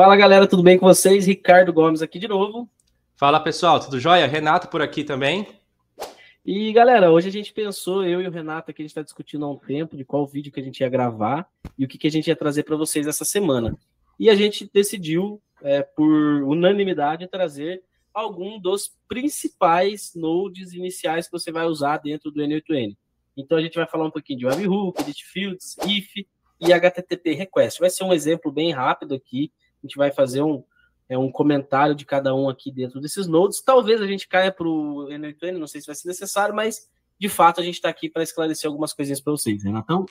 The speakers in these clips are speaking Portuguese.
Fala galera, tudo bem com vocês? Ricardo Gomes aqui de novo. Fala pessoal, tudo jóia? Renato por aqui também. E galera, hoje a gente pensou, eu e o Renato aqui, a gente está discutindo há um tempo de qual vídeo que a gente ia gravar e o que a gente ia trazer para vocês essa semana. E a gente decidiu, por unanimidade, trazer algum dos principais nodes iniciais que você vai usar dentro do N8N. Então a gente vai falar um pouquinho de webhook, edit fields, if e HTTP request. Vai ser um exemplo bem rápido aqui. A gente vai fazer um comentário de cada um aqui dentro desses nodes. Talvez a gente caia para o N8N, não sei se vai ser necessário, mas de fato a gente está aqui para esclarecer algumas coisinhas para vocês, Renatão?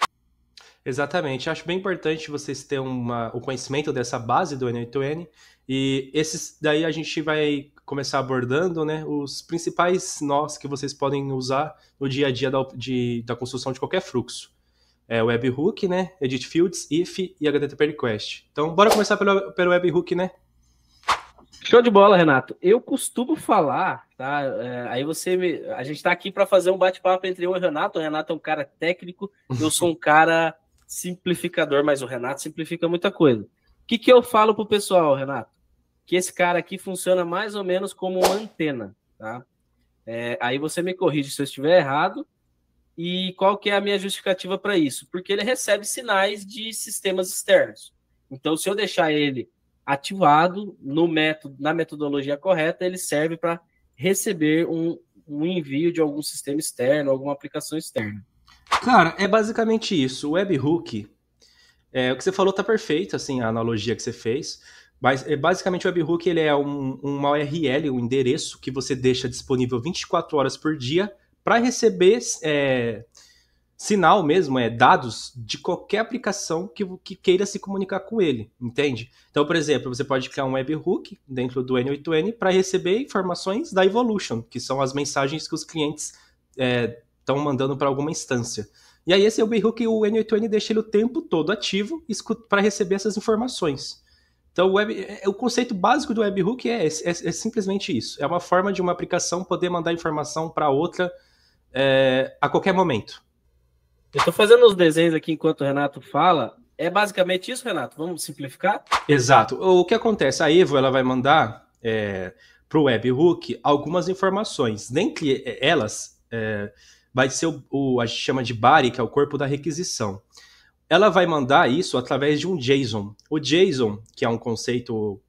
Exatamente, acho bem importante vocês terem o conhecimento dessa base do N8N e esses daí a gente vai começar abordando, né, os principais nós que vocês podem usar no dia a dia da construção de qualquer fluxo. É o webhook, né, edit fields, if e HTTP request. Então, bora começar pelo webhook, né? Show de bola, Renato. Eu costumo falar, tá? A gente está aqui para fazer um bate-papo entre eu e o Renato. O Renato é um cara técnico, eu sou um cara simplificador, mas o Renato simplifica muita coisa. O que eu falo pro pessoal, Renato? Que esse cara aqui funciona mais ou menos como uma antena, tá? Aí você me corrige se eu estiver errado. E qual que é a minha justificativa para isso? Porque ele recebe sinais de sistemas externos. Então, se eu deixar ele ativado na metodologia correta, ele serve para receber um envio de algum sistema externo, alguma aplicação externa. Cara, é basicamente isso. O webhook, o que você falou tá perfeito, assim, a analogia que você fez. Mas basicamente o webhook ele é uma URL, um endereço que você deixa disponível 24 horas por dia para receber sinal mesmo, dados de qualquer aplicação que queira se comunicar com ele, entende? Então, por exemplo, você pode criar um webhook dentro do N8N para receber informações da Evolution, que são as mensagens que os clientes estão mandando para alguma instância. E aí esse webhook, o N8N deixa ele o tempo todo ativo para receber essas informações. Então, o conceito básico do webhook é simplesmente isso. É uma forma de uma aplicação poder mandar informação para outra a qualquer momento. Eu estou fazendo os desenhos aqui enquanto o Renato fala. É basicamente isso, Renato? Vamos simplificar? Exato. O que acontece? A Evo ela vai mandar para o webhook algumas informações. Dentre elas, vai ser a gente chama de body, que é o corpo da requisição. Ela vai mandar isso através de um JSON. O JSON, que é um conceito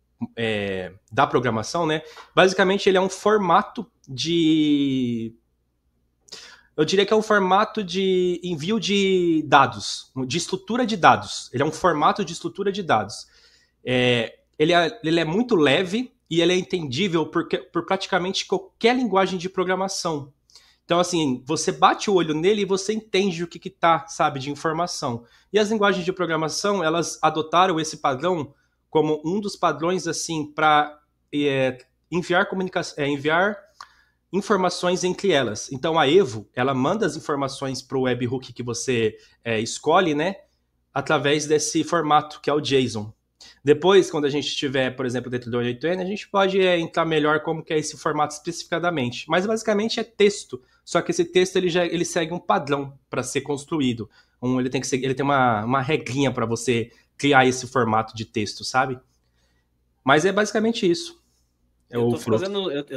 da programação, né? Basicamente, ele é um formato de... Eu diria que é um formato de envio de dados, de estrutura de dados. Ele é um formato de estrutura de dados. Ele é muito leve e ele é entendível por praticamente qualquer linguagem de programação. Então, assim, você bate o olho nele e você entende o que está, sabe, de informação. E as linguagens de programação, elas adotaram esse padrão como um dos padrões, assim, para enviar informações entre elas. Então, a Evo, ela manda as informações para o webhook que você escolhe, né, através desse formato, que é o JSON. Depois, quando a gente estiver, por exemplo, dentro do N8N, a gente pode entrar melhor como que é esse formato especificadamente. Mas, basicamente, é texto. Só que esse texto ele segue um padrão para ser construído. Ele tem uma regrinha para você criar esse formato de texto, sabe? Mas é basicamente isso. Eu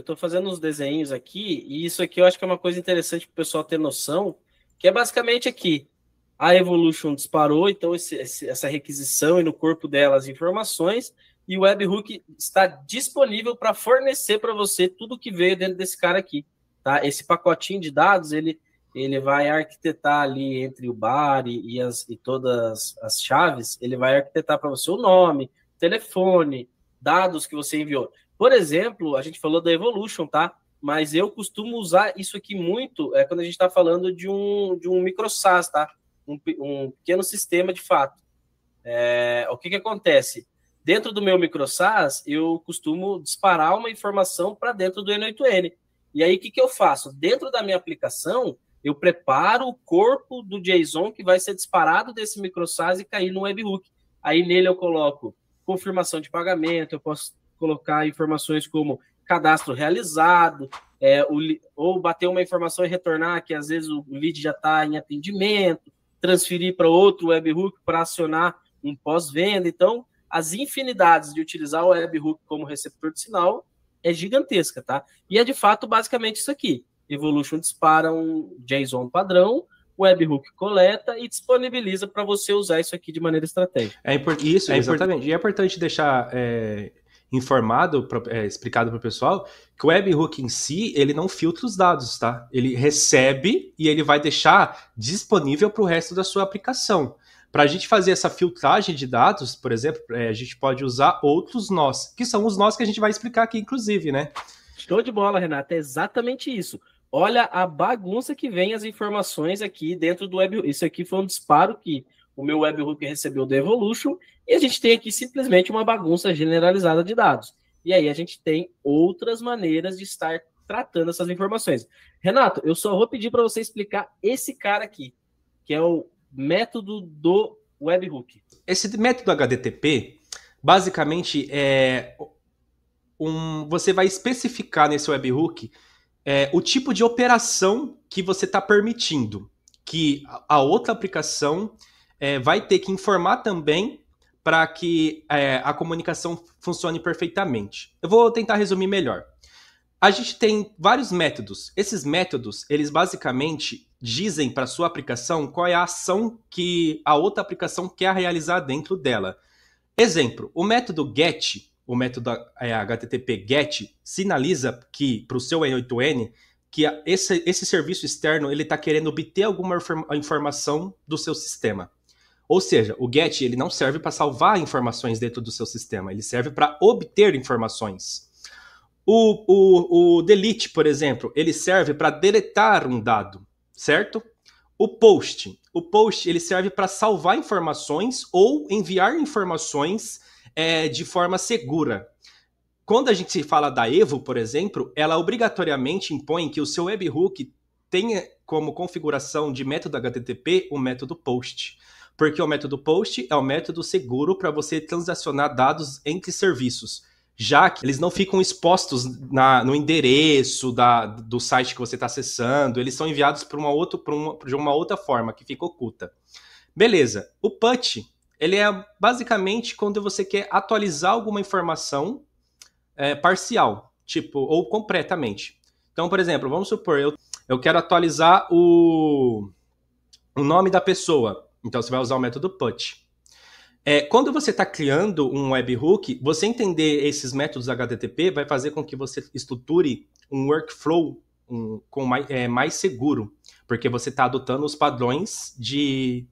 tô fazendo uns desenhos aqui, e isso aqui eu acho que é uma coisa interessante para o pessoal ter noção, que é basicamente aqui. A Evolution disparou, então essa requisição e no corpo dela as informações, e o webhook está disponível para fornecer para você tudo que veio dentro desse cara aqui. Tá? Esse pacotinho de dados, ele vai arquitetar ali entre o body e todas as chaves, ele vai arquitetar para você o nome, telefone, dados que você enviou. Por exemplo, a gente falou da Evolution, tá? Mas eu costumo usar isso aqui muito quando a gente está falando de um microSAS, tá? Um pequeno sistema de fato. O que acontece? Dentro do meu microSAS, eu costumo disparar uma informação para dentro do N8N. E aí, o que eu faço? Dentro da minha aplicação, eu preparo o corpo do JSON que vai ser disparado desse microSAS e cair no webhook. Aí nele eu coloco confirmação de pagamento, eu posso colocar informações como cadastro realizado, ou bater uma informação e retornar que às vezes o lead já está em atendimento, transferir para outro webhook para acionar um pós-venda. Então, as infinidades de utilizar o webhook como receptor de sinal é gigantesca, tá? E é de fato basicamente isso aqui. Evolution dispara um JSON padrão, o webhook coleta e disponibiliza para você usar isso aqui de maneira estratégica. Isso, exatamente. E é importante deixar informado, explicado para o pessoal, que o webhook em si, ele não filtra os dados, tá? Ele recebe e ele vai deixar disponível para o resto da sua aplicação. Para a gente fazer essa filtragem de dados, por exemplo, a gente pode usar outros nós, que são os nós que a gente vai explicar aqui, inclusive, né? Show de bola, Renato. É exatamente isso. Olha a bagunça que vem as informações aqui dentro do webhook. Isso aqui foi um disparo que o meu webhook recebeu do Evolution, e a gente tem aqui simplesmente uma bagunça generalizada de dados. E aí a gente tem outras maneiras de estar tratando essas informações. Renato, eu só vou pedir para você explicar esse cara aqui, que é o método do webhook. Esse método HDTP, basicamente, você vai especificar nesse webhook o tipo de operação que você está permitindo, que a outra aplicação vai ter que informar também para que a comunicação funcione perfeitamente. Eu vou tentar resumir melhor. A gente tem vários métodos. Esses métodos, eles basicamente dizem para a sua aplicação qual é a ação que a outra aplicação quer realizar dentro dela. Exemplo, o método GET, o método HTTP GET, sinaliza que para o seu N8N que esse serviço externo ele está querendo obter alguma informação do seu sistema. Ou seja, o GET ele não serve para salvar informações dentro do seu sistema, ele serve para obter informações. O delete, por exemplo, ele serve para deletar um dado, certo? O post ele serve para salvar informações ou enviar informações de forma segura. Quando a gente fala da Evo, por exemplo, ela obrigatoriamente impõe que o seu webhook tenha como configuração de método HTTP o método POST. Porque o método POST é o método seguro para você transacionar dados entre serviços, já que eles não ficam expostos no endereço do site que você está acessando, eles são enviados de uma outra forma, que fica oculta. Beleza. O PUT, ele é basicamente quando você quer atualizar alguma informação parcial, ou completamente. Então, por exemplo, vamos supor, eu quero atualizar o nome da pessoa. Então, você vai usar o método PUT. Quando você está criando um webhook, você entender esses métodos HTTP vai fazer com que você estruture um workflow mais seguro, porque você está adotando os padrões de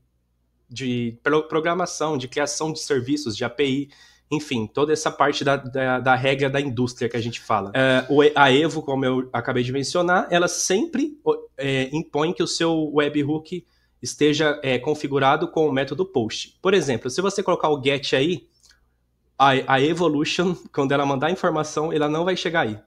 programação, de criação de serviços, de API, enfim, toda essa parte da regra da indústria que a gente fala. A Evo, como eu acabei de mencionar, ela sempre impõe que o seu webhook esteja configurado com o método POST. Por exemplo, se você colocar o GET aí, a Evolution, quando ela mandar informação, ela não vai chegar aí.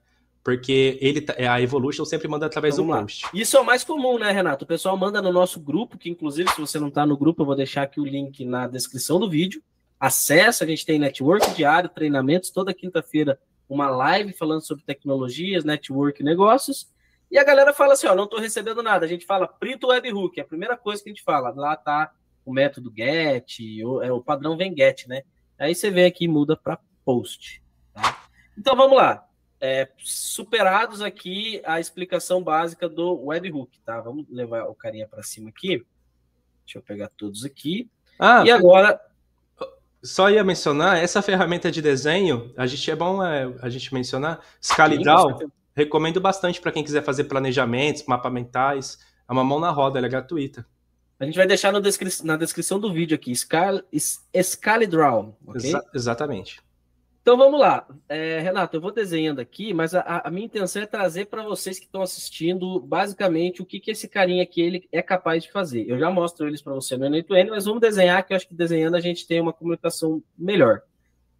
Porque a Evolution sempre manda através do POST. Isso é o mais comum, né, Renato? O pessoal manda no nosso grupo, que inclusive, se você não está no grupo, eu vou deixar aqui o link na descrição do vídeo. Acessa, a gente tem network diário, treinamentos, toda quinta-feira uma live falando sobre tecnologias, network e negócios. E a galera fala assim, não estou recebendo nada. A gente fala print webhook, é a primeira coisa que a gente fala. Lá está o método GET, o padrão vem GET, né? Aí você vem aqui e muda para POST. Tá? Então, vamos lá. Superados aqui a explicação básica do webhook, tá? Vamos levar o carinha para cima aqui. Deixa eu pegar todos aqui. E agora... Só ia mencionar, essa ferramenta de desenho, é bom a gente mencionar, ScaleDraw, recomendo bastante para quem quiser fazer planejamentos, mapas mentais, é uma mão na roda, ela é gratuita. A gente vai deixar na descrição do vídeo aqui, ScaleDraw, ok? Exatamente. Então vamos lá, Renato, eu vou desenhando aqui, mas a minha intenção é trazer para vocês que estão assistindo, basicamente, o que esse carinha aqui ele é capaz de fazer. Eu já mostro eles para você no N8N, mas vamos desenhar, que eu acho que desenhando a gente tem uma comunicação melhor.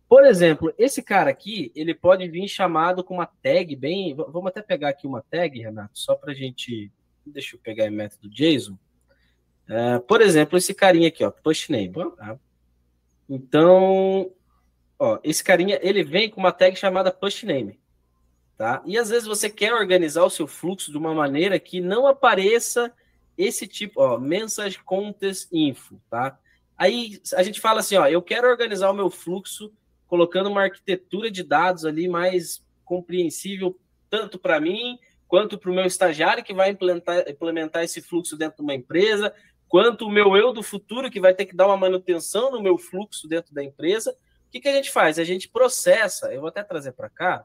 Por exemplo, esse cara aqui, ele pode vir chamado com uma tag bem... Vamos até pegar aqui uma tag, Renato, só para a gente... Deixa eu pegar o método JSON. Por exemplo, esse carinha aqui, push name. Tá? Então... esse carinha, ele vem com uma tag chamada push name, tá? E às vezes você quer organizar o seu fluxo de uma maneira que não apareça esse tipo, message contest info, tá? Aí a gente fala assim, ó, eu quero organizar o meu fluxo colocando uma arquitetura de dados ali mais compreensível tanto para mim quanto para o meu estagiário que vai implementar esse fluxo dentro de uma empresa, quanto o meu eu do futuro que vai ter que dar uma manutenção no meu fluxo dentro da empresa. O que a gente faz? A gente processa, eu vou até trazer para cá,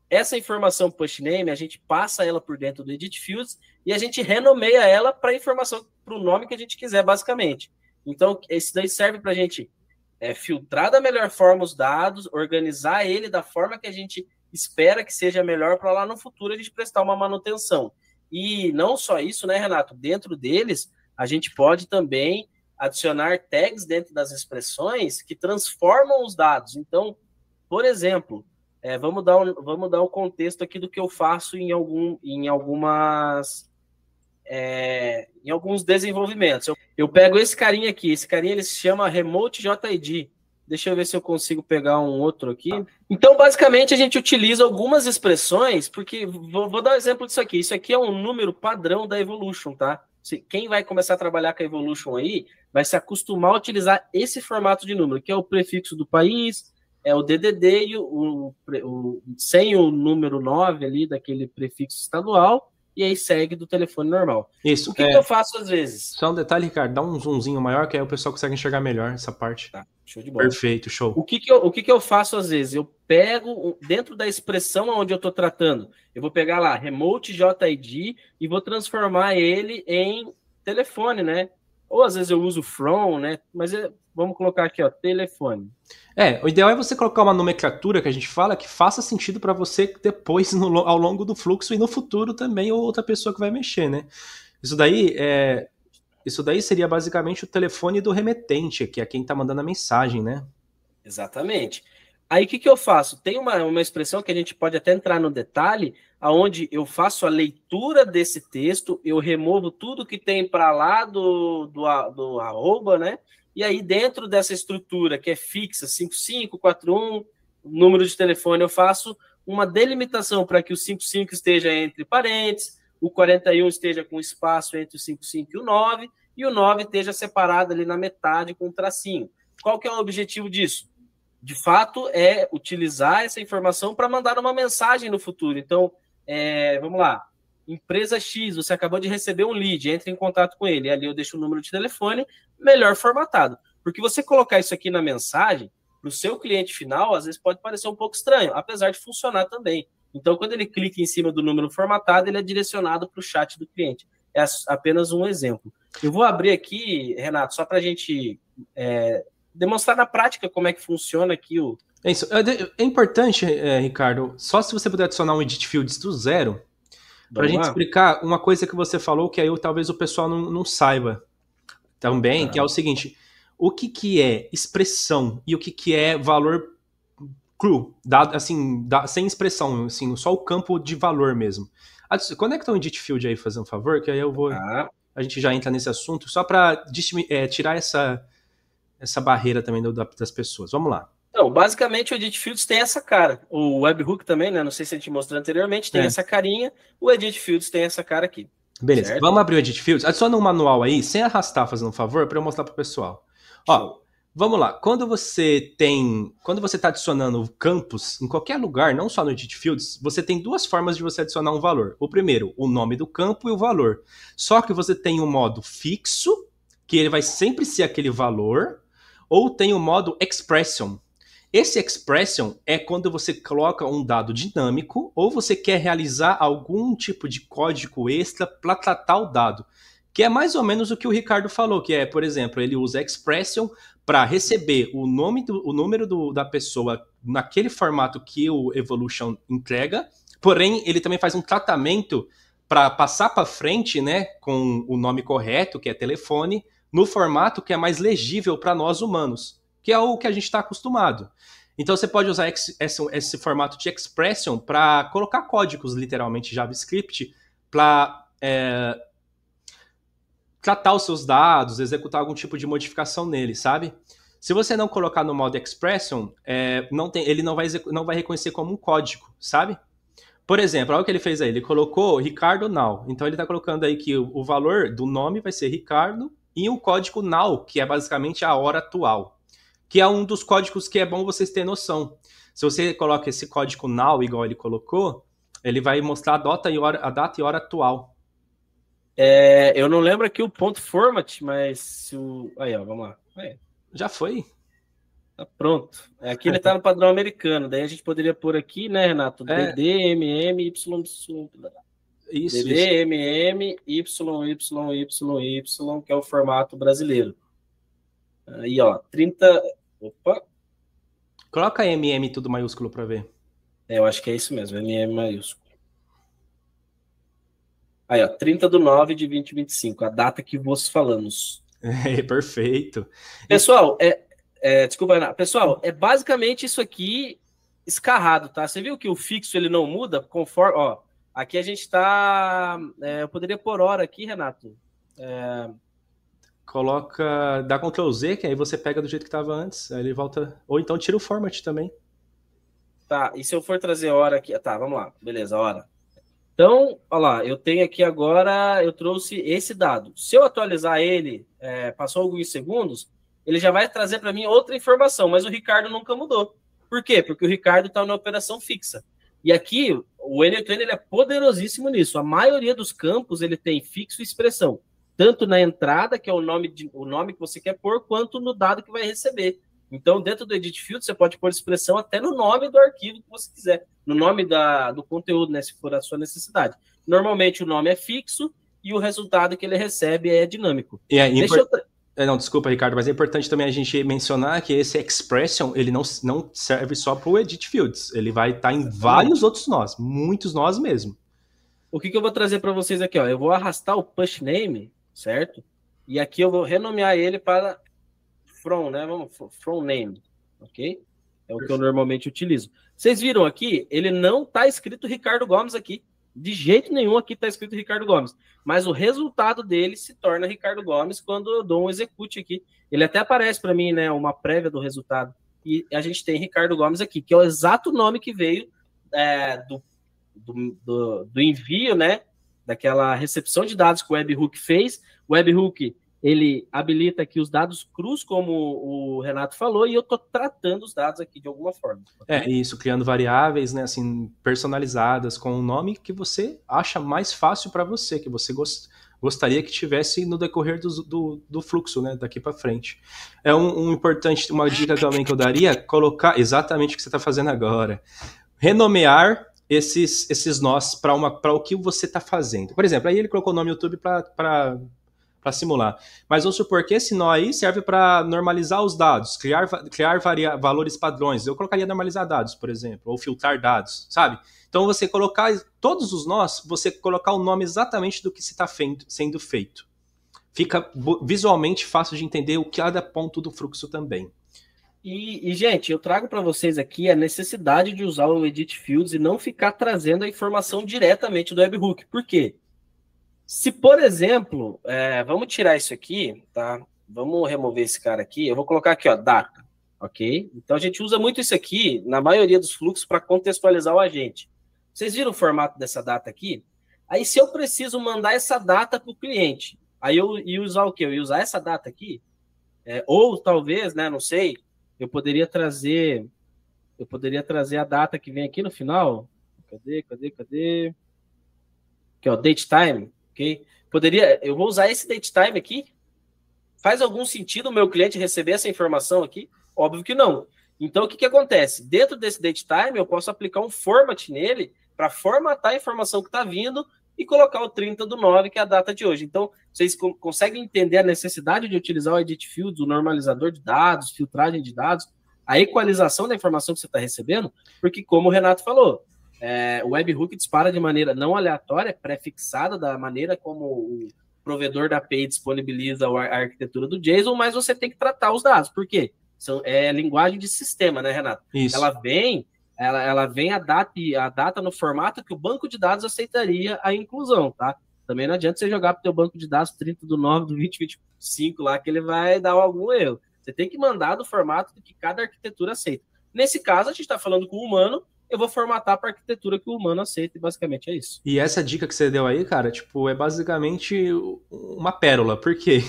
essa informação push name, a gente passa ela por dentro do Edit Fields e a gente renomeia ela para a informação, para o nome que a gente quiser, basicamente. Então, isso daí serve para a gente filtrar da melhor forma os dados, organizar ele da forma que a gente espera que seja melhor para lá no futuro a gente prestar uma manutenção. E não só isso, né, Renato? Dentro deles, a gente pode também adicionar tags dentro das expressões que transformam os dados. Então, por exemplo, vamos dar um contexto aqui do que eu faço em alguns desenvolvimentos. Eu pego esse carinha aqui, ele se chama Remote JID. Deixa eu ver se eu consigo pegar um outro aqui. Então, basicamente, a gente utiliza algumas expressões, porque vou dar um exemplo disso aqui. Isso aqui é um número padrão da Evolution, tá? Quem vai começar a trabalhar com a Evolution aí, vai se acostumar a utilizar esse formato de número, que é o prefixo do país, é o DDD sem o número 9 ali, daquele prefixo estadual, e aí segue do telefone normal. Isso. O que eu faço às vezes? Só um detalhe, Ricardo, dá um zoomzinho maior, que aí o pessoal consegue enxergar melhor essa parte. Tá, show de bola. Perfeito, show. O que eu faço às vezes? Eu pego, dentro da expressão onde eu estou tratando, eu vou pegar lá, Remote JID, e vou transformar ele em telefone, né? Ou às vezes eu uso from, né? Mas vamos colocar aqui, ó, telefone. O ideal é você colocar uma nomenclatura que a gente fala que faça sentido para você depois, ao longo do fluxo e no futuro também, ou outra pessoa que vai mexer, né? Isso daí seria basicamente o telefone do remetente, que é quem está mandando a mensagem, né? Exatamente. Aí o que eu faço? Tem uma expressão que a gente pode até entrar no detalhe, aonde eu faço a leitura desse texto, eu removo tudo que tem para lá do arroba, né? E aí dentro dessa estrutura que é fixa, 5541, número de telefone, eu faço uma delimitação para que o 55 esteja entre parênteses, o 41 esteja com espaço entre o 55 e o 9, e o 9 esteja separado ali na metade com um tracinho. Qual que é o objetivo disso? De fato, é utilizar essa informação para mandar uma mensagem no futuro. Então, vamos lá. Empresa X, você acabou de receber um lead, entre em contato com ele. Ali eu deixo o número de telefone melhor formatado. Porque você colocar isso aqui na mensagem, para o seu cliente final, às vezes pode parecer um pouco estranho, apesar de funcionar também. Então, quando ele clica em cima do número formatado, ele é direcionado para o chat do cliente. É apenas um exemplo. Eu vou abrir aqui, Renato, só para a gente demonstrar na prática como é que funciona aqui o... Isso. É importante, Ricardo, só se você puder adicionar um Edit Fields do zero, para a gente explicar uma coisa que você falou que aí talvez o pessoal não saiba também, que é o seguinte, o que é expressão e o que é valor cru, dado, assim, sem expressão, assim, só o campo de valor mesmo. Conecta um Edit Field aí, fazendo um favor, que aí eu vou... A gente já entra nesse assunto, só para tirar essa barreira também das pessoas. Vamos lá. Então, basicamente o Edit Fields tem essa cara. O Webhook também, né? Não sei se a gente mostrou anteriormente, tem essa carinha. O Edit Fields tem essa cara aqui. Beleza, certo? Vamos abrir o Edit Fields. Adiciona um manual aí, sem arrastar, fazendo um favor, para eu mostrar para o pessoal. Ó, vamos lá. Quando você está adicionando campos em qualquer lugar, não só no Edit Fields, você tem duas formas de você adicionar um valor. O primeiro, o nome do campo e o valor. Só que você tem um modo fixo, que ele vai sempre ser aquele valor, ou tem o modo expression. Esse expression é quando você coloca um dado dinâmico ou você quer realizar algum tipo de código extra para tratar o dado. Que é mais ou menos o que o Ricardo falou, que é, por exemplo, ele usa expression para receber o número da pessoa naquele formato que o Evolution entrega, porém ele também faz um tratamento para passar para frente, né, com o nome correto, que é telefone, no formato que é mais legível para nós humanos, que é o que a gente está acostumado. Então você pode usar esse formato de expression para colocar códigos, literalmente JavaScript, para tratar os seus dados, executar algum tipo de modificação nele, sabe? Se você não colocar no modo expression, ele não vai reconhecer como um código, sabe? Por exemplo, olha o que ele fez aí, ele colocou Ricardo Now. Então ele está colocando aí que o valor do nome vai ser Ricardo e o código now, que é basicamente a hora atual, que é um dos códigos que é bom vocês terem noção. Se você coloca esse código now, igual ele colocou, ele vai mostrar a data e hora atual. Eu não lembro aqui o ponto format, mas se o... Aí, ó, vamos lá. Aí. Já foi? Tá pronto. Aqui ele tá no padrão americano. Daí a gente poderia pôr aqui, né, Renato? DDMM, YY. Isso, DDMM, YYYY, que é o formato brasileiro. Aí, ó, 30... Opa! Coloca MM tudo maiúsculo para ver. Eu acho que é isso mesmo, MM maiúsculo. Aí, ó, 30/9/2025, a data que vos falamos. Perfeito. Pessoal, desculpa, Ana. Pessoal, é basicamente isso aqui escarrado, tá? Você viu que o fixo ele não muda conforme, ó, aqui a gente tá, eu poderia pôr hora aqui, Renato. Coloca, dá Ctrl Z, que aí você pega do jeito que estava antes, aí ele volta, ou então tira o format também. Tá, e se eu for trazer hora aqui, tá, vamos lá, beleza, hora. Então, olha lá, eu tenho aqui agora, eu trouxe esse dado. Se eu atualizar ele, passou alguns segundos, ele já vai trazer para mim outra informação, mas o Ricardo nunca mudou. Por quê? Porque o Ricardo está na operação fixa. E aqui, o N8N ele é poderosíssimo nisso. A maioria dos campos ele tem fixo e expressão. Tanto na entrada, que é o nome que você quer pôr, quanto no dado que vai receber. Então, dentro do Edit Field, você pode pôr expressão até no nome do arquivo que você quiser, no nome do conteúdo, né, se for a sua necessidade. Normalmente, o nome é fixo e o resultado que ele recebe é dinâmico. Não, desculpa, Ricardo, mas é importante também a gente mencionar que esse expression, ele não serve só para o Edit Fields, ele vai estar em vários outros nós, muitos nós mesmo. O que eu vou trazer para vocês aqui? Ó? Eu vou arrastar o push name, certo? E aqui eu vou renomear ele para from, né? From name, ok? É o que eu normalmente utilizo. Vocês viram aqui, ele não está escrito Ricardo Gomes aqui. De jeito nenhum aqui está escrito Ricardo Gomes. Mas o resultado dele se torna Ricardo Gomes quando eu dou um execute aqui. Ele até aparece para mim, né? Uma prévia do resultado. E a gente tem Ricardo Gomes aqui, que é o exato nome que veio do envio, né? Daquela recepção de dados que o webhook fez. O webhook ele habilita aqui os dados crus, como o Renato falou, e eu estou tratando os dados aqui de alguma forma. Isso, criando variáveis, né, assim, personalizadas, com o nome que você acha mais fácil para você, que você gostaria que tivesse no decorrer do fluxo, né, daqui para frente. É importante, uma dica também que eu daria, colocar exatamente o que você está fazendo agora. Renomear esses nós para o que você está fazendo. Por exemplo, aí ele colocou o nome YouTube para simular. Mas vamos supor que esse nó aí serve para normalizar os dados, criar valores padrões. Eu colocaria normalizar dados, por exemplo, ou filtrar dados, sabe? Então, você colocar todos os nós, você colocar o nome exatamente do que está sendo feito. Fica visualmente fácil de entender o cada ponto do fluxo também. E, gente, eu trago para vocês aqui a necessidade de usar o Edit Fields e não ficar trazendo a informação diretamente do webhook. Por quê? Se, por exemplo, vamos tirar isso aqui, tá? Vamos remover esse cara aqui. Eu vou colocar aqui, ó, data, ok? Então, a gente usa muito isso aqui, na maioria dos fluxos, para contextualizar o agente. Vocês viram o formato dessa data aqui? Aí, se eu preciso mandar essa data para o cliente, aí eu ia usar o quê? Eu ia usar essa data aqui? Ou, talvez, né, não sei, eu poderia trazer a data que vem aqui no final. Cadê? Aqui, ó, date time. Okay? Eu vou usar esse date time aqui? Faz algum sentido o meu cliente receber essa informação aqui? Óbvio que não. Então, o que acontece? Dentro desse date time, eu posso aplicar um format nele para formatar a informação que está vindo e colocar o 30/9, que é a data de hoje. Então, vocês conseguem entender a necessidade de utilizar o Edit Fields, o normalizador de dados, filtragem de dados, a equalização da informação que você está recebendo? Porque, como o Renato falou, o webhook dispara de maneira não aleatória, pré-fixada da maneira como o provedor da API disponibiliza a arquitetura do JSON, mas você tem que tratar os dados. Por quê? É linguagem de sistema, né, Renato? Isso. Ela vem a data no formato que o banco de dados aceitaria a inclusão, tá? Também não adianta você jogar para o teu banco de dados 30/9/2025 lá, que ele vai dar algum erro. Você tem que mandar do formato que cada arquitetura aceita. Nesse caso, a gente está falando com o humano, eu vou formatar para a arquitetura que o humano aceita, e basicamente é isso. E essa dica que você deu aí, cara, tipo, é basicamente uma pérola, porque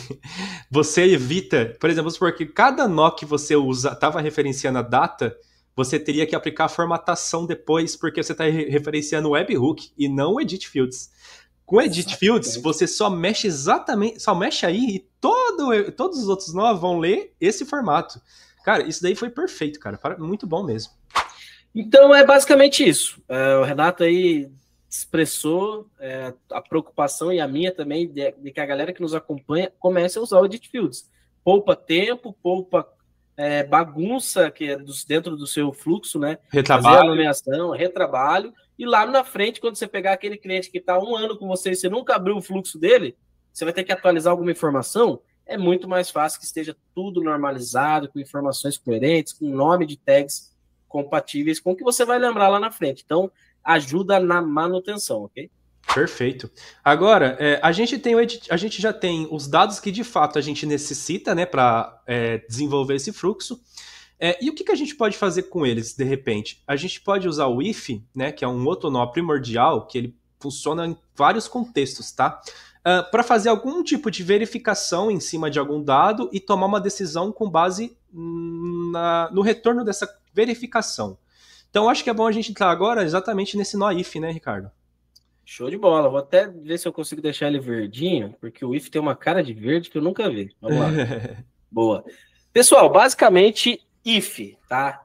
você evita, por exemplo, porque cada nó que você usa estava referenciando a data, você teria que aplicar a formatação depois, porque você está referenciando o webhook e não o edit fields. Com edit fields, você só mexe aí e todos os outros nós vão ler esse formato. Cara, isso daí foi perfeito, cara. Muito bom mesmo. Então é basicamente isso. O Renato aí expressou a preocupação, e a minha também, de que a galera que nos acompanha comece a usar o edit fields. Poupa tempo, poupa bagunça que é dentro do seu fluxo, né? Retrabalho. Fazer a nomeação, retrabalho. E lá na frente, quando você pegar aquele cliente que está 1 ano com você e você nunca abriu o fluxo dele, você vai ter que atualizar alguma informação, é muito mais fácil que esteja tudo normalizado, com informações coerentes, com nome de tags compatíveis com o que você vai lembrar lá na frente. Então, ajuda na manutenção, ok? Perfeito. Agora, a gente já tem os dados que de fato a gente necessita, né, para desenvolver esse fluxo. E o que a gente pode fazer com eles, de repente? A gente pode usar o if, né, que é um outro nó primordial, que ele funciona em vários contextos, tá? Para fazer algum tipo de verificação em cima de algum dado e tomar uma decisão com base no retorno dessa verificação. Então, acho que é bom a gente entrar agora exatamente nesse nó if, né, Ricardo? Show de bola. Vou até ver se eu consigo deixar ele verdinho, porque o if tem uma cara de verde que eu nunca vi. Vamos lá. Boa. Pessoal, basicamente, if, tá?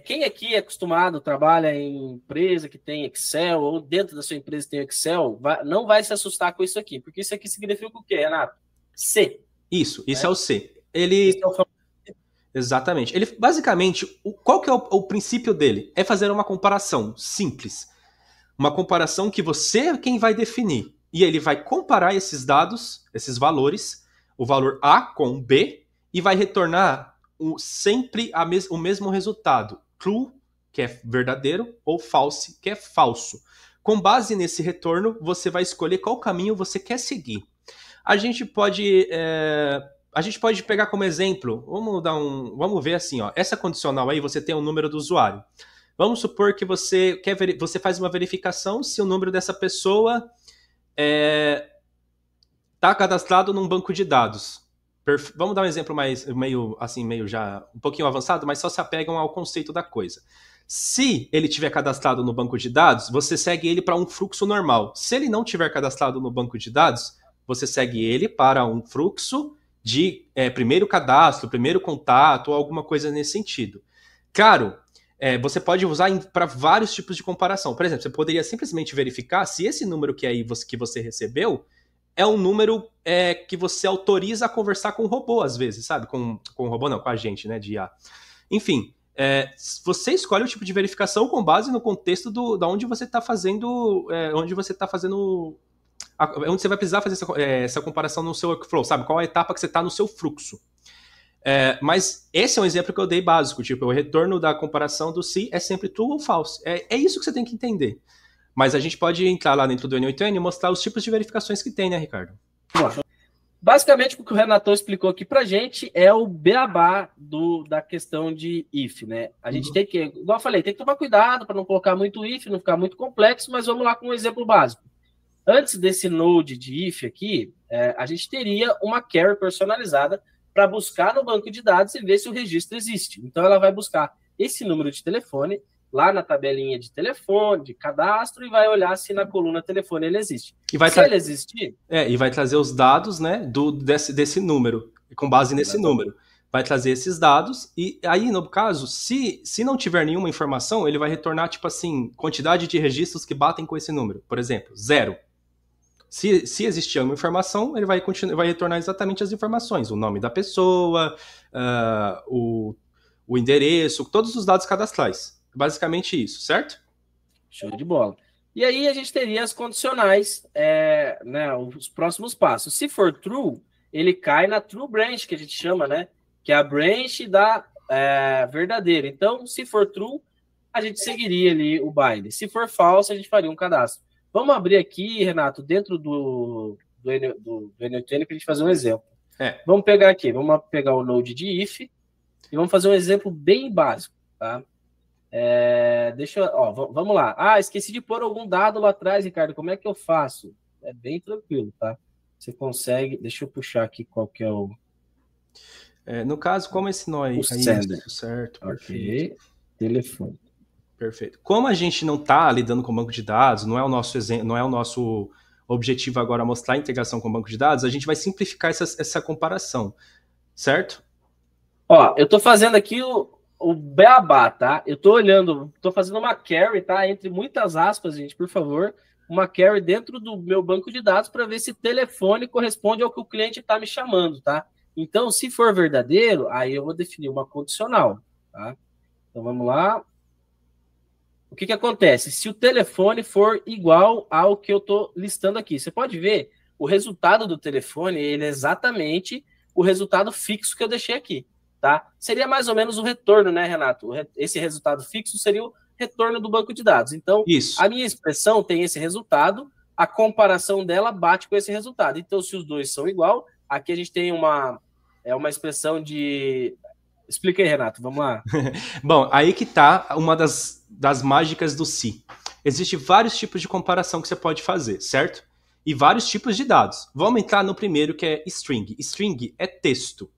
Quem aqui é acostumado, trabalha em empresa que tem Excel, ou dentro da sua empresa tem Excel, não vai se assustar com isso aqui, porque isso aqui significa o quê, Renato? C. Isso é o C. Esse é o Exatamente. Ele, basicamente, qual que é o princípio dele? É fazer uma comparação simples. Uma comparação que você é quem vai definir. E ele vai comparar esses dados, esses valores, o valor A com B, e vai retornar sempre o mesmo resultado. True, que é verdadeiro, ou false, que é falso. Com base nesse retorno, você vai escolher qual caminho você quer seguir. A gente pode pegar como exemplo, vamos ver assim, ó, essa condicional aí, você tem o número do usuário. Vamos supor que você faz uma verificação se o número dessa pessoa está cadastrado num banco de dados. Vamos dar um exemplo meio já um pouquinho avançado, mas só se apegam ao conceito da coisa. Se ele tiver cadastrado no banco de dados, você segue ele para um fluxo normal. Se ele não tiver cadastrado no banco de dados, você segue ele para um fluxo de primeiro cadastro, primeiro contato, ou alguma coisa nesse sentido. Claro, você pode usar para vários tipos de comparação. Por exemplo, você poderia simplesmente verificar se esse número que você recebeu é um número que você autoriza a conversar com o robô, às vezes, sabe? Com o robô não, com a gente, né, de IA. Enfim, você escolhe o tipo de verificação com base no contexto da onde você está fazendo, onde você vai precisar fazer essa comparação no seu workflow, sabe? Qual a etapa que você está no seu fluxo. Mas esse é um exemplo que eu dei básico, tipo, o retorno da comparação do se é sempre true ou false. É isso que você tem que entender. Mas a gente pode entrar lá dentro do N8N e mostrar os tipos de verificações que tem, né, Ricardo? Basicamente, o que o Renatão explicou aqui pra gente é o beabá da questão de if, né? A gente tem que, igual eu falei, tem que tomar cuidado para não colocar muito if, não ficar muito complexo, mas vamos lá com um exemplo básico. Antes desse node de if aqui, a gente teria uma query personalizada para buscar no banco de dados e ver se o registro existe. Então, ela vai buscar esse número de telefone lá na tabelinha de telefone, de cadastro, e vai olhar se na coluna telefone ele existe. Se ele existir... e vai trazer os dados, né, desse número, com base nesse número. Vai trazer esses dados, e aí, no caso, se não tiver nenhuma informação, ele vai retornar, tipo assim, quantidade de registros que batem com esse número. Por exemplo, 0. Se existir uma informação, ele vai retornar exatamente as informações. O nome da pessoa, o endereço, todos os dados cadastrais. Basicamente isso, certo? Show de bola. E aí a gente teria as condicionais, né, os próximos passos. Se for true, ele cai na true branch, que a gente chama, né? Que é a branch da verdadeira. Então, se for true, a gente seguiria ali o bind. Se for false, a gente faria um cadastro. Vamos abrir aqui, Renato, dentro do N8N para a gente fazer um exemplo. Vamos pegar o node de if e vamos fazer um exemplo bem básico, tá? Deixa eu... Ó, vamos lá. Ah, esqueci de pôr algum dado lá atrás, Ricardo. Como é que eu faço? É bem tranquilo, tá? Você consegue... Deixa eu puxar aqui qual que é o... No caso, como esse nó aí... O sender. Isso, certo, Ok. perfeito. Telefone. Perfeito. Como a gente não está lidando com banco de dados, não é o nosso exemplo, não é o nosso objetivo agora mostrar a integração com o banco de dados, a gente vai simplificar essa comparação, certo? Ó, eu tô fazendo aqui o beabá, tá? Eu tô olhando, tô fazendo uma query, tá? Entre muitas aspas, gente, por favor, uma query dentro do meu banco de dados para ver se telefone corresponde ao que o cliente está me chamando, tá? Então, se for verdadeiro, aí eu vou definir uma condicional, tá? Então, vamos lá. O que acontece? Se o telefone for igual ao que eu estou listando aqui, você pode ver o resultado do telefone, ele é exatamente o resultado fixo que eu deixei aqui, tá? Seria mais ou menos o retorno, né, Renato? Esse resultado fixo seria o retorno do banco de dados. Então, isso. A minha expressão tem esse resultado, a comparação dela bate com esse resultado. Então, se os dois são igual, aqui a gente tem uma expressão de... Explica aí, Renato, vamos lá. Bom, aí que tá uma das mágicas do Si. Existem vários tipos de comparação que você pode fazer, certo? E vários tipos de dados. Vamos entrar no primeiro, que é string. String é texto.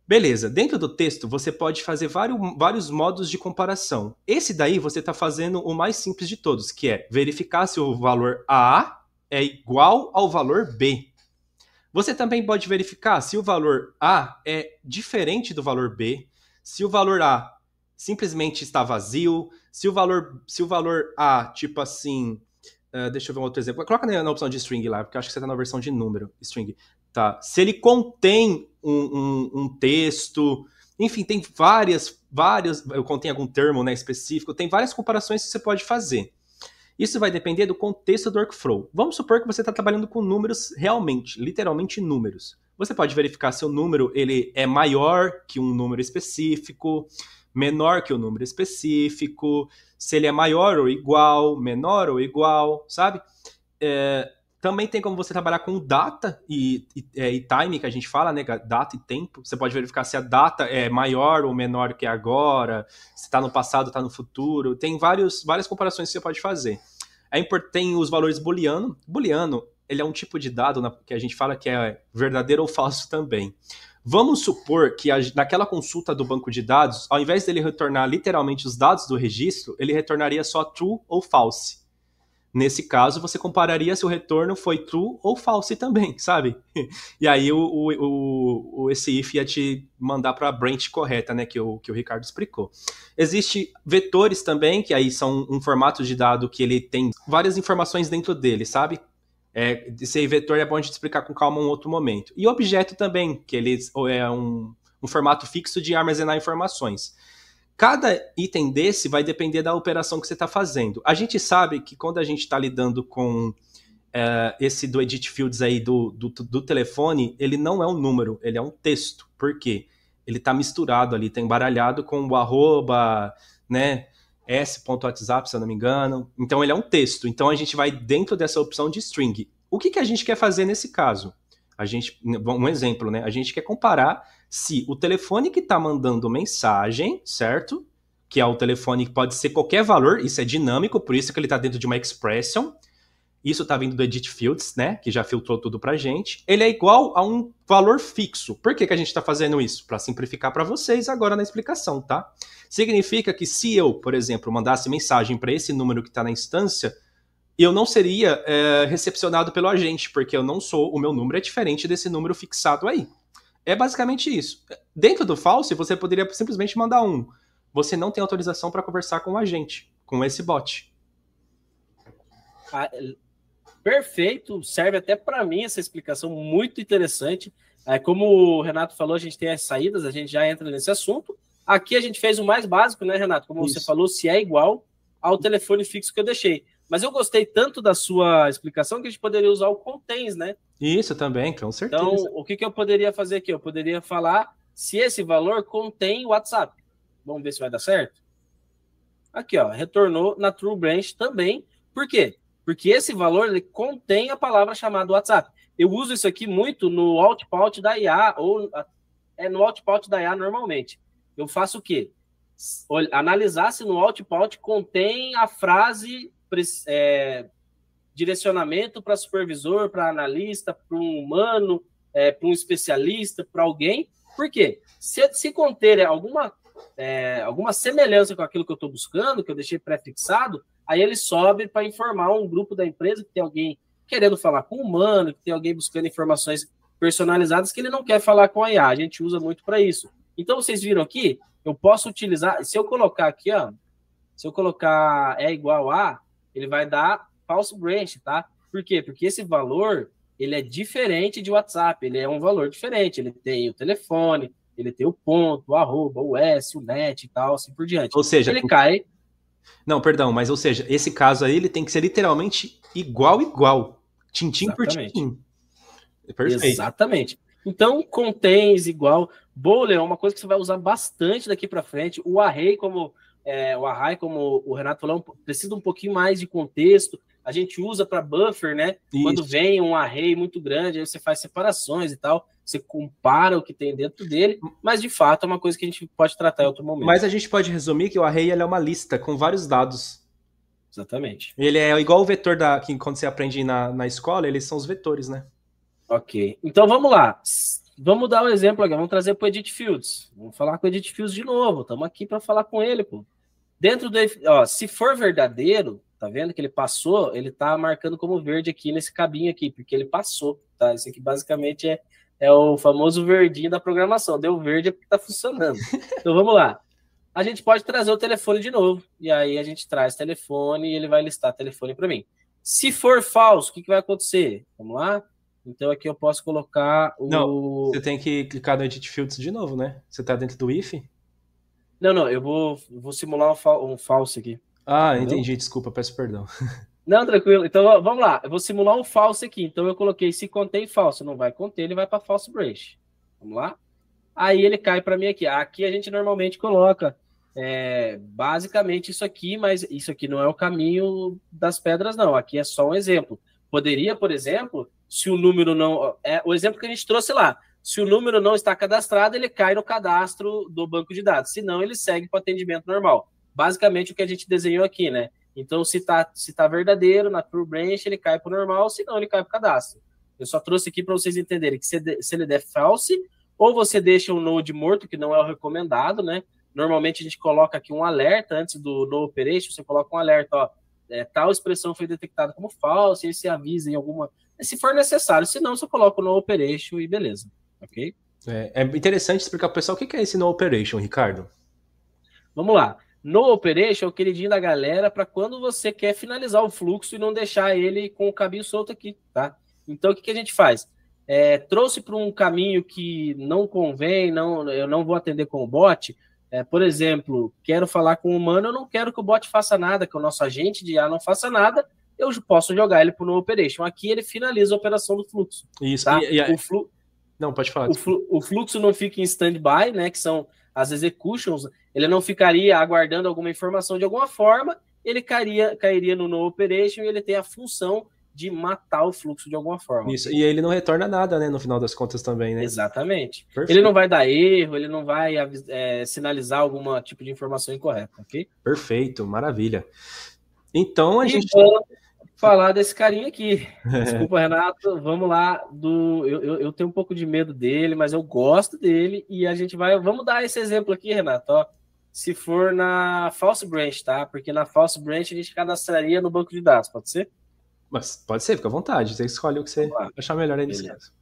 Beleza, dentro do texto você pode fazer vários modos de comparação. Esse daí você está fazendo o mais simples de todos, que é verificar se o valor A é igual ao valor B. Você também pode verificar se o valor A é diferente do valor B, se o valor A simplesmente está vazio, se o valor A, tipo assim, deixa eu ver um outro exemplo. Coloca na opção de string lá, porque eu acho que você está na versão de número, string. Tá. Se ele contém um texto, enfim, tem várias, contém algum termo, né, específico, tem várias comparações que você pode fazer. Isso vai depender do contexto do workflow. Vamos supor que você está trabalhando com números realmente, literalmente números. Você pode verificar se o número ele é maior que um número específico, menor que um número específico, se ele é maior ou igual, menor ou igual, sabe? Também tem como você trabalhar com data e time, que a gente fala, né? Data e tempo. Você pode verificar se a data é maior ou menor que agora, se está no passado, está no futuro. Tem várias comparações que você pode fazer. Tem os valores booleano. Booleano, ele é um tipo de dado que a gente fala que é verdadeiro ou falso também. Vamos supor que naquela consulta do banco de dados, ao invés dele retornar literalmente os dados do registro, ele retornaria só true ou false. Nesse caso, você compararia se o retorno foi true ou false também, sabe? E aí esse if ia te mandar para a branch correta, né, que o Ricardo explicou. Existem vetores também, que aí são um formato de dado que ele tem várias informações dentro dele, sabe? Esse vetor é bom a gente explicar com calma em um outro momento. E objeto também, que ele é um formato fixo de armazenar informações. Cada item desse vai depender da operação que você está fazendo. A gente sabe que quando a gente está lidando com esse do Edit Fields aí do telefone, ele não é um número, ele é um texto. Por quê? Ele está misturado ali, está embaralhado com o arroba, né, s.whatsapp, se eu não me engano. Então ele é um texto. Então a gente vai dentro dessa opção de string. O que a gente quer fazer nesse caso? Um exemplo, né? A gente quer comparar se o telefone que está mandando mensagem, certo? Que é o telefone que pode ser qualquer valor, isso é dinâmico, por isso que ele está dentro de uma expression. Isso está vindo do Edit Fields, né? Que já filtrou tudo pra gente. Ele é igual a um valor fixo. Por que a gente está fazendo isso? Para simplificar para vocês agora na explicação, tá? Significa que se eu, por exemplo, mandasse mensagem para esse número que está na instância, eu não seria recepcionado pelo agente, porque o meu número é diferente desse número fixado aí. É basicamente isso. Dentro do false, você poderia simplesmente mandar você não tem autorização para conversar com o agente, com esse bot. Perfeito, serve até para mim essa explicação muito interessante. Como o Renato falou, a gente tem as saídas, a gente já entra nesse assunto. Aqui a gente fez o mais básico, né, Renato? Como você falou, se é igual ao telefone fixo que eu deixei. Mas eu gostei tanto da sua explicação que a gente poderia usar o contains, né? Isso também, com certeza. Então, o que eu poderia fazer aqui? Eu poderia falar se esse valor contém WhatsApp. Vamos ver se vai dar certo? Aqui, ó, retornou na True Branch também. Por quê? Porque esse valor ele contém a palavra chamada WhatsApp. Eu uso isso aqui muito no output da IA, ou no output da IA normalmente. Eu faço o quê? analisar se no outbound contém a frase direcionamento para supervisor, para analista, para um humano, para um especialista, para alguém. Por quê? Se conter alguma semelhança com aquilo que eu estou buscando, que eu deixei pré-fixado, aí ele sobe para informar um grupo da empresa que tem alguém querendo falar com o humano, que tem alguém buscando informações personalizadas que ele não quer falar com a IA. A gente usa muito para isso. Então, vocês viram aqui, eu posso utilizar, se eu colocar aqui, ó, se eu colocar igual a, ele vai dar false branch, tá? Por quê? Porque esse valor, ele é diferente de WhatsApp, ele é um valor diferente, ele tem o telefone, ele tem o ponto, o arroba, o S, o net e tal, assim por diante. Ou seja, ele cai... Não, perdão, mas ou seja, esse caso aí, ele tem que ser literalmente igual. Tintim por tintim. Perfeito. Exatamente. Então, contains igual. Boolean é uma coisa que você vai usar bastante daqui para frente. O array, como o Renato falou, precisa um pouquinho mais de contexto. A gente usa para buffer, né? Isso. Quando vem um array muito grande, aí você faz separações e tal. Você compara o que tem dentro dele, mas de fato é uma coisa que a gente pode tratar em outro momento. Mas a gente pode resumir que o array ele é uma lista com vários dados. Exatamente. Ele é igual o vetor que quando você aprende na escola, eles são os vetores, né? Ok. Então vamos lá. Vamos dar um exemplo aqui. Vamos trazer para o Edit Fields. Vamos falar com o Edit Fields de novo. Estamos aqui para falar com ele, pô. Dentro do... se for verdadeiro, tá vendo que ele passou? Ele tá marcando como verde aqui nesse cabinho aqui, porque ele passou, tá? Isso aqui basicamente é o famoso verdinho da programação. Deu verde é porque tá funcionando. Então vamos lá. A gente pode trazer o telefone de novo. E aí a gente traz telefone e ele vai listar telefone para mim. Se for falso, o que vai acontecer? Vamos lá? Então aqui eu posso colocar o... Não, você tem que clicar no Edit Fields de novo, né? Você tá dentro do if? Não, eu vou simular um falso aqui. Ah, entendeu? Entendi, desculpa, peço perdão. Não, tranquilo. Então vamos lá, eu vou simular um falso aqui. Então eu coloquei se contém falso, não vai conter, ele vai para false branch. Vamos lá? Aí ele cai para mim aqui. Aqui a gente normalmente coloca basicamente isso aqui, mas isso aqui não é o caminho das pedras, não. Aqui é só um exemplo. Poderia, por exemplo, se o número não... o exemplo que a gente trouxe lá. Se o número não está cadastrado, ele cai no cadastro do banco de dados. Se não, ele segue para o atendimento normal. Basicamente o que a gente desenhou aqui, né? Então, se tá verdadeiro, na True Branch, ele cai para o normal, se não, ele cai para o cadastro. Eu só trouxe aqui para vocês entenderem que se ele der false, ou você deixa um node morto, que não é o recomendado, né? Normalmente a gente coloca aqui um alerta antes do no operation, você coloca um alerta, ó, tal expressão foi detectada como falsa, e aí você avisa em alguma... Se for necessário, se não, você coloca o no operation e beleza, ok? É interessante explicar para o pessoal o que é esse no operation, Ricardo. Vamos lá. No operation é o queridinho da galera para quando você quer finalizar o fluxo e não deixar ele com o caminho solto aqui, tá? Então, o que a gente faz? Trouxe para um caminho que não convém, eu não vou atender com o bot. Por exemplo, quero falar com o humano, eu não quero que o bot faça nada, que o nosso agente de IA não faça nada, eu posso jogar ele para o no operation. Aqui ele finaliza a operação do fluxo. Isso. Tá? Não, pode falar. O fluxo não fica em stand-by, né? Que são as executions. Ele não ficaria aguardando alguma informação de alguma forma, ele cairia no operation e ele tem a função de matar o fluxo de alguma forma. Isso, e ele não retorna nada, né, no final das contas também, né? Exatamente. Perfeito. Ele não vai dar erro, ele não vai sinalizar algum tipo de informação incorreta, ok? Perfeito, maravilha. Então a gente... Vamos falar desse carinha aqui. Desculpa, Renato, vamos lá. Eu tenho um pouco de medo dele, mas eu gosto dele e a gente vamos dar esse exemplo aqui, Renato, ó. Se for na false branch, tá? Porque na false branch a gente cadastraria no banco de dados, pode ser? Mas pode ser, fica à vontade. Você escolhe o que você achar melhor aí nesse caso.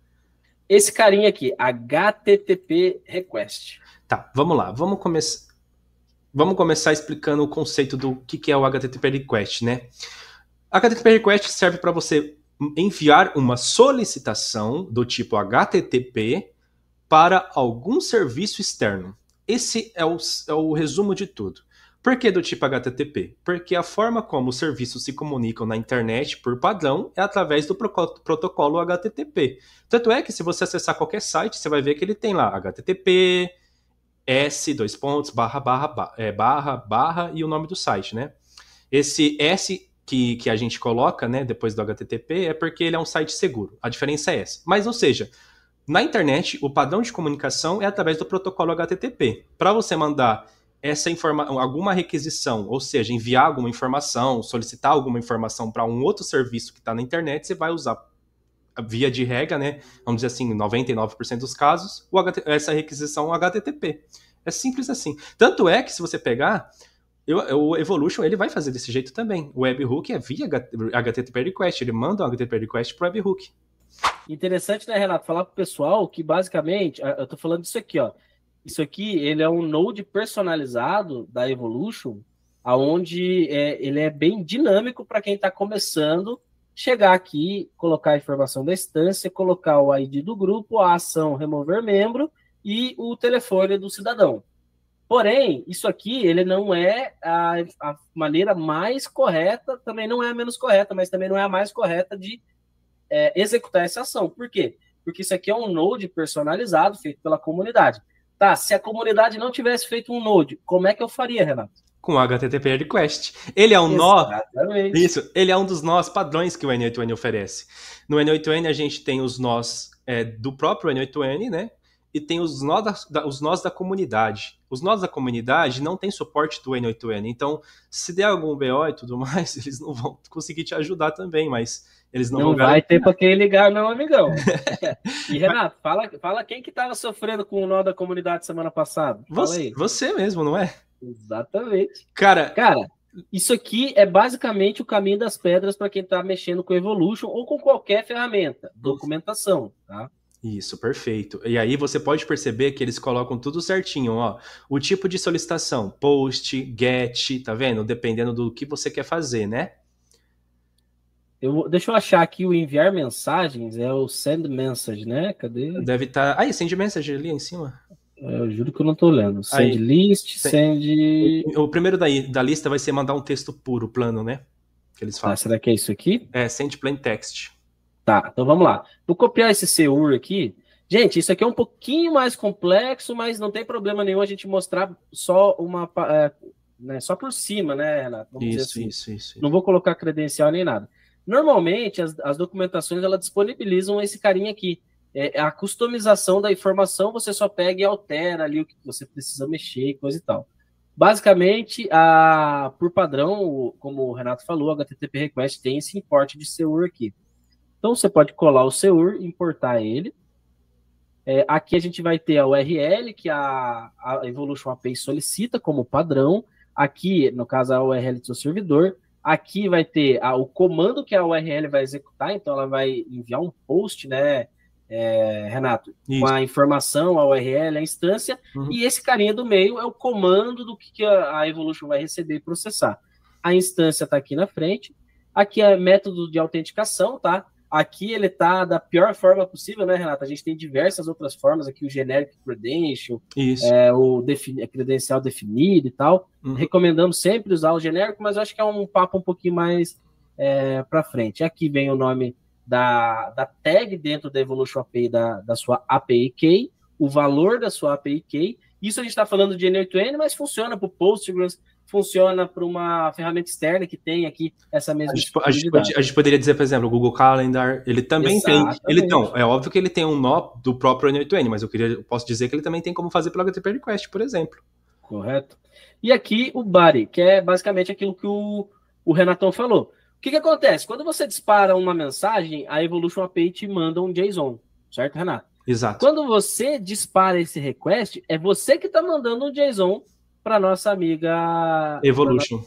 Esse carinha aqui, HTTP request. Tá, vamos lá. Vamos começar explicando o conceito do que é o HTTP request, né? HTTP request serve para você enviar uma solicitação do tipo HTTP para algum serviço externo. Esse é o resumo de tudo. Por que do tipo HTTP? Porque a forma como os serviços se comunicam na internet, por padrão, é através do protocolo HTTP. Tanto é que se você acessar qualquer site, você vai ver que ele tem lá HTTP, S, barra e o nome do site, né? Esse S que a gente coloca, né, depois do HTTP, é porque ele é um site seguro. A diferença é essa. Mas, ou seja, na internet, o padrão de comunicação é através do protocolo HTTP. Para você mandar alguma requisição, ou seja, enviar alguma informação, solicitar alguma informação para um outro serviço que está na internet, você vai usar, via de regra, né? Vamos dizer assim, 99% dos casos, essa requisição HTTP. É simples assim. Tanto é que, se você pegar, o Evolution ele vai fazer desse jeito também. O webhook é via HTTP request, ele manda um HTTP request para o webhook. Interessante, né, Renato? Falar para o pessoal que, basicamente, eu estou falando disso aqui, ó. Isso aqui, ele é um node personalizado da Evolution, onde ele é bem dinâmico para quem está começando, chegar aqui, colocar a informação da instância, colocar o ID do grupo, a ação remover membro e o telefone do cidadão. Porém, isso aqui, ele não é a maneira mais correta, também não é a menos correta, mas também não é a mais correta de executar essa ação. Por quê? Porque isso aqui é um node personalizado, feito pela comunidade. Tá, se a comunidade não tivesse feito um node, como é que eu faria, Renato? Com HTTP request. Ele é um nó. Isso, ele é um dos nós padrões que o N8N oferece. No N8N a gente tem os nós do próprio N8N, né? E tem os nós da comunidade. Os nós da comunidade não tem suporte do N8N. Então, se der algum BO e tudo mais, eles não vão conseguir te ajudar também, mas eles não vão vai ter para quem ligar, não, amigão. E, Renato, fala quem que estava sofrendo com o nó da comunidade semana passada. Fala aí. Você mesmo, não é? Exatamente. Cara, isso aqui é basicamente o caminho das pedras para quem está mexendo com Evolution ou com qualquer ferramenta. Documentação, tá? Isso, perfeito. E aí você pode perceber que eles colocam tudo certinho, ó. O tipo de solicitação, post, get, tá vendo? Dependendo do que você quer fazer, né? Deixa eu achar aqui o enviar mensagens, é o send message, né? Cadê? Deve estar... Aí, send message ali em cima. Eu juro que eu não tô lendo. Send list, send... O primeiro da lista vai ser mandar um texto puro, plano, né? Que eles falam. Tá, será que é isso aqui? Send plain text. Tá, então vamos lá. Vou copiar esse CUR aqui. Gente, isso aqui é um pouquinho mais complexo, mas não tem problema nenhum a gente mostrar só só por cima, né, Renato? Vamos dizer assim. Isso. Não vou colocar credencial nem nada. Normalmente, as documentações, elas disponibilizam esse carinha aqui. A customização da informação, você só pega e altera ali o que você precisa mexer, coisa e tal. Basicamente, por padrão, como o Renato falou, a HTTP Request tem esse import de CUR aqui. Então, você pode colar o CUR, importar ele. Aqui a gente vai ter a URL, que a Evolution API solicita como padrão. Aqui, no caso, a URL do seu servidor. Aqui vai ter o comando que a URL vai executar, então ela vai enviar um post, né, Renato? Isso. Com a informação, a URL, a instância, e esse carinha do meio é o comando do que a Evolution vai receber e processar. A instância está aqui na frente, aqui é método de autenticação, tá? Aqui ele está da pior forma possível, né, Renato? A gente tem diversas outras formas aqui, o generic credential, o credencial definido e tal. Recomendamos sempre usar o genérico, mas eu acho que é um papo um pouquinho mais para frente. Aqui vem o nome da tag dentro da Evolution API da sua API Key, o valor da sua API Key. Isso a gente está falando de N8N, mas funciona para o Postgres, funciona para uma ferramenta externa que tem aqui essa mesma a gente poderia dizer, por exemplo, o Google Calendar, ele também tem. É óbvio que ele tem um nó do próprio N8N, mas eu posso dizer que ele também tem como fazer pelo HTTP Request, por exemplo. Correto. E aqui o body, que é basicamente aquilo que o Renatão falou. O que acontece? Quando você dispara uma mensagem, a Evolution API te manda um JSON, certo, Renato? Exato. Quando você dispara esse request, é você que está mandando um JSON para nossa amiga Evolution.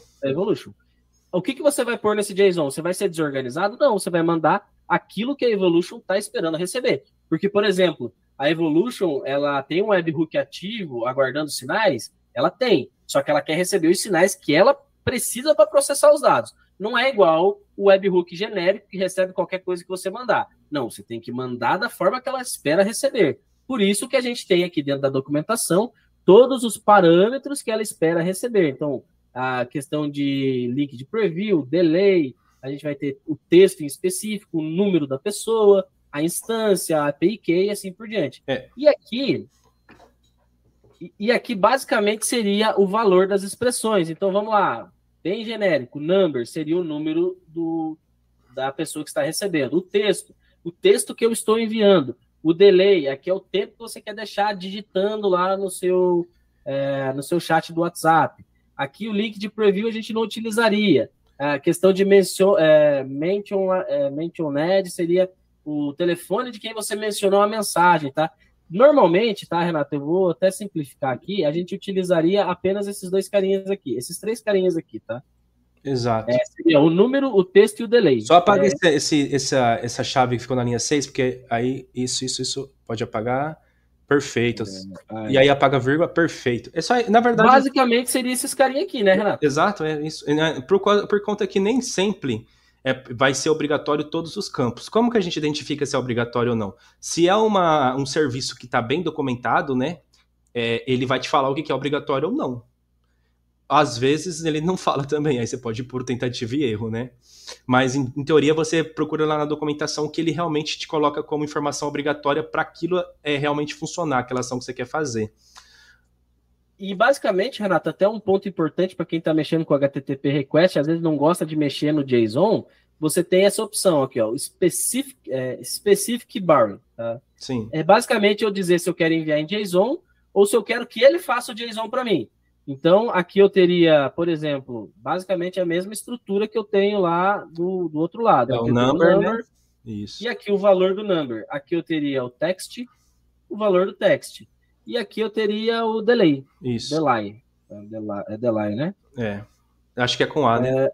O que você vai pôr nesse JSON? Você vai ser desorganizado? Não, você vai mandar aquilo que a Evolution está esperando receber. Porque, por exemplo, a Evolution, ela tem um webhook ativo aguardando sinais? Ela tem, só que ela quer receber os sinais que ela precisa para processar os dados. Não é igual o webhook genérico que recebe qualquer coisa que você mandar. Não, você tem que mandar da forma que ela espera receber. Por isso que a gente tem aqui dentro da documentação todos os parâmetros que ela espera receber. Então, a questão de link de preview, delay, a gente vai ter o texto em específico, o número da pessoa, a instância, a API key e assim por diante. E aqui, basicamente, seria o valor das expressões. Então, vamos lá. Bem genérico. Number seria o número da pessoa que está recebendo. O texto que eu estou enviando. O delay, aqui é o tempo que você quer deixar digitando lá no seu no seu chat do WhatsApp. Aqui o link de preview a gente não utilizaria. A questão de mentioned seria o telefone de quem você mencionou a mensagem, tá? Normalmente, tá, Renato? Eu vou até simplificar aqui, a gente utilizaria apenas esses dois carinhas aqui, esses três carinhas aqui, tá? Exato. Seria o número, o texto e o delay. Só apaga essa chave que ficou na linha 6, porque aí isso pode apagar. Perfeito. E aí apaga a vírgula, perfeito. É só, na verdade, basicamente seria esses carinha aqui, né, Renato? Exato, é isso. Por conta que nem sempre vai ser obrigatório todos os campos. Como que a gente identifica se é obrigatório ou não? Se é um serviço que está bem documentado, né, ele vai te falar o que é obrigatório ou não. Às vezes ele não fala também, aí você pode ir por tentativa e erro, né? Mas em teoria você procura lá na documentação que ele realmente te coloca como informação obrigatória para aquilo realmente funcionar, aquela ação que você quer fazer. E basicamente, Renato, até um ponto importante para quem está mexendo com HTTP request, às vezes não gosta de mexer no JSON, você tem essa opção aqui, ó, o specific barring, tá? Sim. É basicamente eu dizer se eu quero enviar em JSON ou se eu quero que ele faça o JSON para mim. Então, aqui eu teria, por exemplo, basicamente a mesma estrutura que eu tenho lá do outro lado. O number, né? Isso. E aqui o valor do number. Aqui eu teria o text, o valor do text. E aqui eu teria o delay. Isso. Delay. É delay, né? Acho que é com A, né?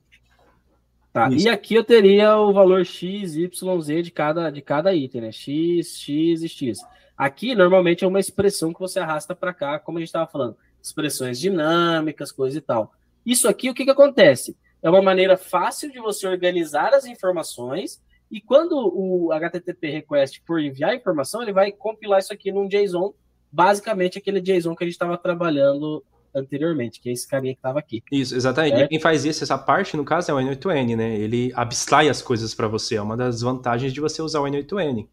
Tá. Isso. E aqui eu teria o valor X, Y, Z de cada item, né? X, X e X. Aqui, normalmente, é uma expressão que você arrasta para cá, como a gente estava falando. Expressões dinâmicas, coisa e tal. Isso aqui, o que acontece? É uma maneira fácil de você organizar as informações e quando o HTTP request for enviar a informação, ele vai compilar isso aqui num JSON, basicamente aquele JSON que a gente estava trabalhando anteriormente, que é esse carinha que estava aqui. Isso, exatamente. E quem faz essa parte, no caso, é o N8N, né? Ele abstrai as coisas para você. É uma das vantagens de você usar o N8N.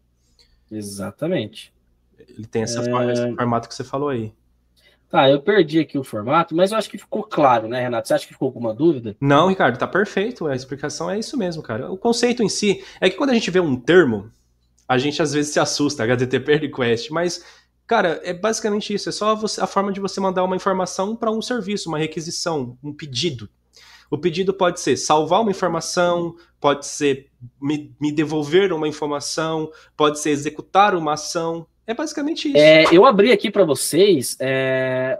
Exatamente. Ele tem esse formato que você falou aí. Tá, eu perdi aqui o formato, mas eu acho que ficou claro, né, Renato? Você acha que ficou alguma dúvida? Não, Ricardo, tá perfeito. A explicação é isso mesmo, cara. O conceito em si é que quando a gente vê um termo, a gente às vezes se assusta, HTTP request, mas, cara, é basicamente isso. É só a forma de você mandar uma informação para um serviço, uma requisição, um pedido. O pedido pode ser salvar uma informação, pode ser me devolver uma informação, pode ser executar uma ação. É basicamente isso. Eu abri aqui para vocês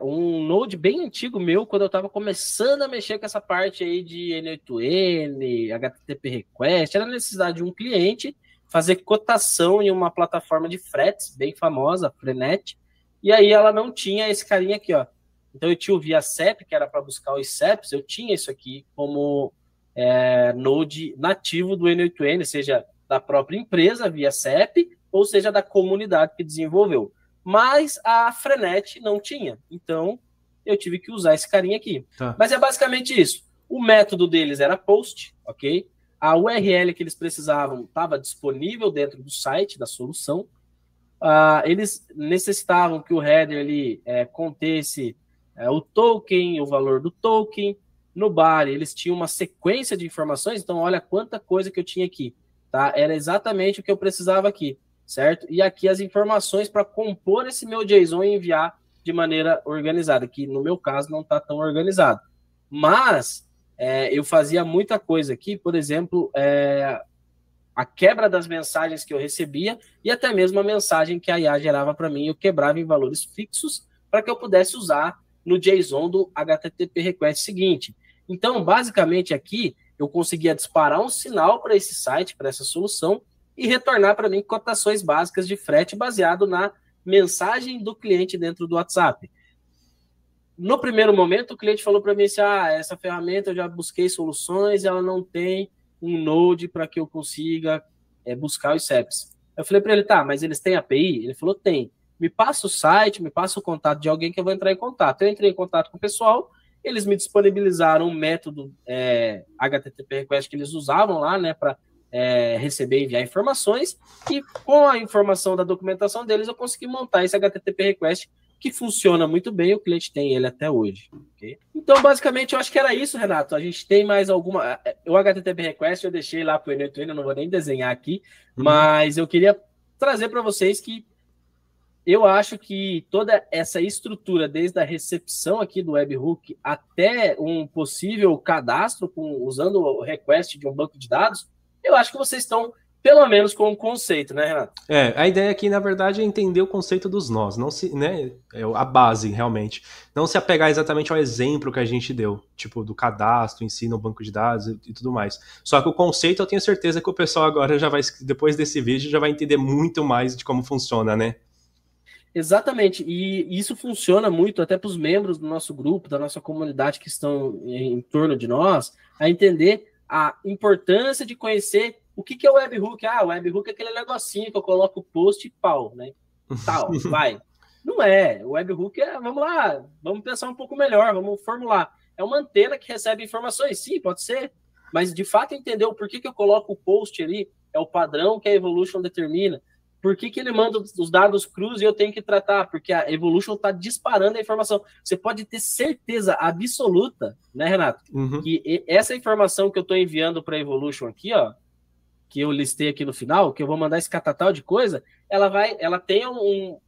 um Node bem antigo meu, quando eu estava começando a mexer com essa parte aí de N8N, HTTP request. Era a necessidade de um cliente fazer cotação em uma plataforma de fretes bem famosa, Frenet, e aí ela não tinha esse carinha aqui, ó. Então eu tinha o ViaCep, que era para buscar os CEPs, eu tinha isso aqui como Node nativo do N8N, seja da própria empresa, ViaCep, ou seja, da comunidade que desenvolveu. Mas a Frenet não tinha. Então, eu tive que usar esse carinha aqui. Tá. Mas é basicamente isso. O método deles era post, ok? A URL que eles precisavam estava disponível dentro do site da solução. Eles necessitavam que o header ali contesse o token, o valor do token. No body, eles tinham uma sequência de informações. Então, olha quanta coisa que eu tinha aqui. Tá? Era exatamente o que eu precisava aqui. Certo? E aqui as informações para compor esse meu JSON e enviar de maneira organizada, que no meu caso não está tão organizado. Mas eu fazia muita coisa aqui, por exemplo, a quebra das mensagens que eu recebia e até mesmo a mensagem que a IA gerava para mim, eu quebrava em valores fixos para que eu pudesse usar no JSON do HTTP request seguinte. Então, basicamente aqui, eu conseguia disparar um sinal para esse site, para essa solução, e retornar para mim cotações básicas de frete baseado na mensagem do cliente dentro do WhatsApp. No primeiro momento, o cliente falou para mim assim, essa ferramenta eu já busquei soluções, ela não tem um Node para que eu consiga buscar os CEPs. Eu falei para ele, tá, mas eles têm API? Ele falou, tem. Me passa o site, me passa o contato de alguém que eu vou entrar em contato. Eu entrei em contato com o pessoal, eles me disponibilizaram um método HTTP request que eles usavam lá, né, para receber e enviar informações, e com a informação da documentação deles eu consegui montar esse HTTP request que funciona muito bem, o cliente tem ele até hoje. Okay? Então, basicamente, eu acho que era isso, Renato. A gente tem mais alguma... O HTTP request eu deixei lá para o N8N, eu não vou nem desenhar aqui, mas eu queria trazer para vocês que eu acho que toda essa estrutura, desde a recepção aqui do webhook até um possível cadastro usando o request de um banco de dados, eu acho que vocês estão, pelo menos, com um conceito, né, Renato? A ideia aqui, na verdade, é entender o conceito dos nós, não se, né, é a base, realmente. Não se apegar exatamente ao exemplo que a gente deu, tipo, do cadastro em si no banco de dados e tudo mais. Só que o conceito, eu tenho certeza que o pessoal agora já vai, depois desse vídeo, já vai entender muito mais de como funciona, né? Exatamente, e isso funciona muito até para os membros do nosso grupo, da nossa comunidade que estão em torno de nós, a entender a importância de conhecer o que é o webhook. Ah, o webhook é aquele negocinho que eu coloco o post e pau, né? Tal, vai. Não é, o webhook é, vamos lá, vamos pensar um pouco melhor, vamos formular. É uma antena que recebe informações, sim, pode ser, mas de fato entender o porquê que eu coloco o post ali, é o padrão que a Evolution determina. Por que ele manda os dados crus e eu tenho que tratar? Porque a Evolution está disparando a informação. Você pode ter certeza absoluta, né, Renato? Que essa informação que eu estou enviando para a Evolution aqui, ó, que eu listei aqui no final, que eu vou mandar esse catatal de coisa, ela tem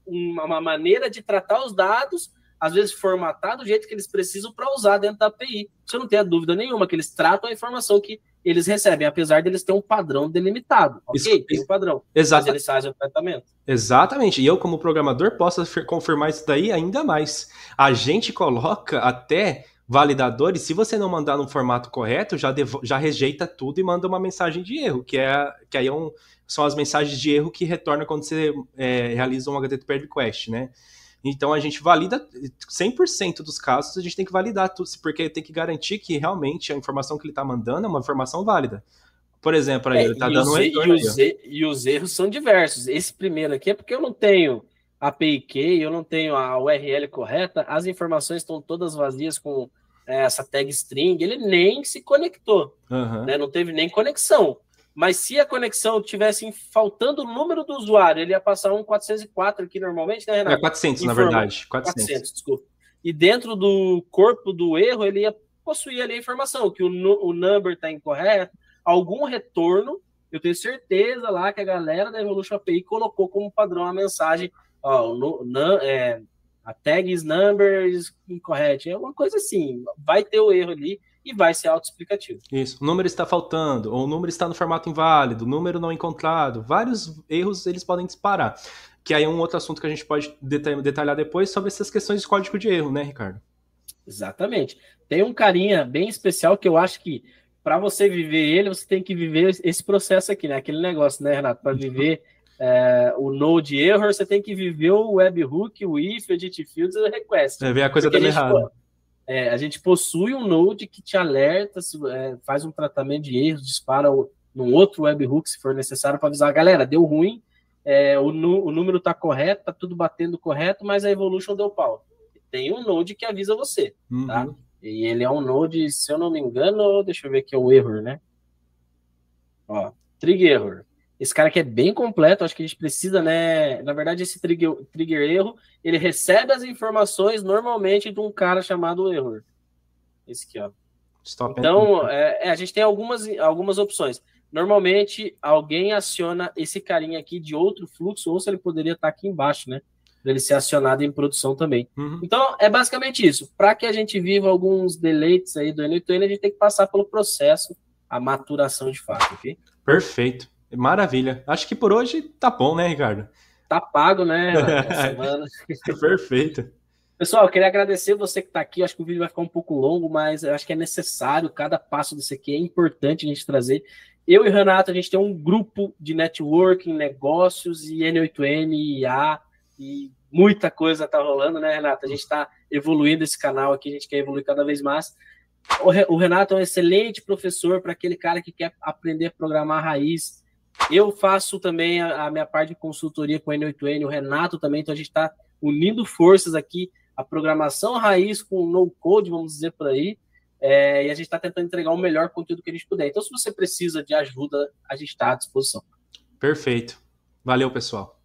uma maneira de tratar os dados, às vezes formatar do jeito que eles precisam para usar dentro da API. Você não tem a dúvida nenhuma que eles tratam a informação que eles recebem, apesar deles terem um padrão delimitado. Ok, tem um padrão, mas eles fazem o tratamento. Exatamente, e eu como programador posso confirmar isso daí ainda mais. A gente coloca até validadores, se você não mandar no formato correto, já rejeita tudo e manda uma mensagem de erro, que aí são as mensagens de erro que retornam quando você realiza um HTTP request, né? Então a gente valida 100% dos casos, a gente tem que validar tudo, porque tem que garantir que realmente a informação que ele está mandando é uma informação válida. Por exemplo, aí ele está dando um retorno. E os erros são diversos. Esse primeiro aqui é porque eu não tenho API key, eu não tenho a URL correta, as informações estão todas vazias com essa tag string, ele nem se conectou, né? Não teve nem conexão. Mas se a conexão tivesse faltando o número do usuário, ele ia passar um 404 aqui normalmente, né, Renato? 400, na verdade. 400, desculpa. E dentro do corpo do erro, ele ia possuir ali a informação, que o number está incorreto, algum retorno, eu tenho certeza lá que a galera da Evolution API colocou como padrão a mensagem, ó, a tag is numbers incorrect, é uma coisa assim, vai ter o erro ali, e vai ser autoexplicativo. Isso. O número está faltando, ou o número está no formato inválido, o número não encontrado. Vários erros eles podem disparar. Que aí é um outro assunto que a gente pode detalhar depois sobre essas questões de código de erro, né, Ricardo? Exatamente. Tem um carinha bem especial que eu acho que para você viver ele, você tem que viver esse processo aqui, né? Aquele negócio, né, Renato? Para viver o node error, você tem que viver o webhook, o if, o edit fields e o request. Ver a coisa dando errado. A gente possui um node que te alerta, faz um tratamento de erros, dispara num outro webhook, se for necessário, para avisar, galera, deu ruim, o número está correto, está tudo batendo correto, mas a Evolution deu pau. Tem um node que avisa você, tá? E ele é um node, se eu não me engano, deixa eu ver aqui, é o error, né? Ó, trigger error. Esse cara aqui é bem completo, acho que a gente precisa, né? Na verdade, esse trigger erro, ele recebe as informações normalmente de um cara chamado error. Esse aqui, ó. Então, a gente tem algumas opções. Normalmente, alguém aciona esse carinha aqui de outro fluxo, ou se ele poderia estar aqui embaixo, né? Para ele ser acionado em produção também. Então, é basicamente isso. Para que a gente viva alguns deletes aí do N8N, a gente tem que passar pelo processo, a maturação de fato, ok? Perfeito. Maravilha. Acho que por hoje tá bom, né, Ricardo? Tá pago, né? Semana. Perfeito. Pessoal, eu queria agradecer você que está aqui. Eu acho que o vídeo vai ficar um pouco longo, mas eu acho que é necessário. Cada passo desse aqui é importante a gente trazer. Eu e o Renato, a gente tem um grupo de networking, negócios e N8N, IA e muita coisa tá rolando, né, Renato? A gente está evoluindo esse canal aqui, a gente quer evoluir cada vez mais. O Renato é um excelente professor para aquele cara que quer aprender a programar raiz. Eu faço também a minha parte de consultoria com o N8N, o Renato também, então a gente está unindo forças aqui, a programação raiz com no-code, vamos dizer por aí, e a gente está tentando entregar o melhor conteúdo que a gente puder. Então, se você precisa de ajuda, a gente está à disposição. Perfeito. Valeu, pessoal.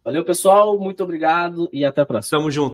Valeu, pessoal. Muito obrigado e até a próxima. Tamo junto.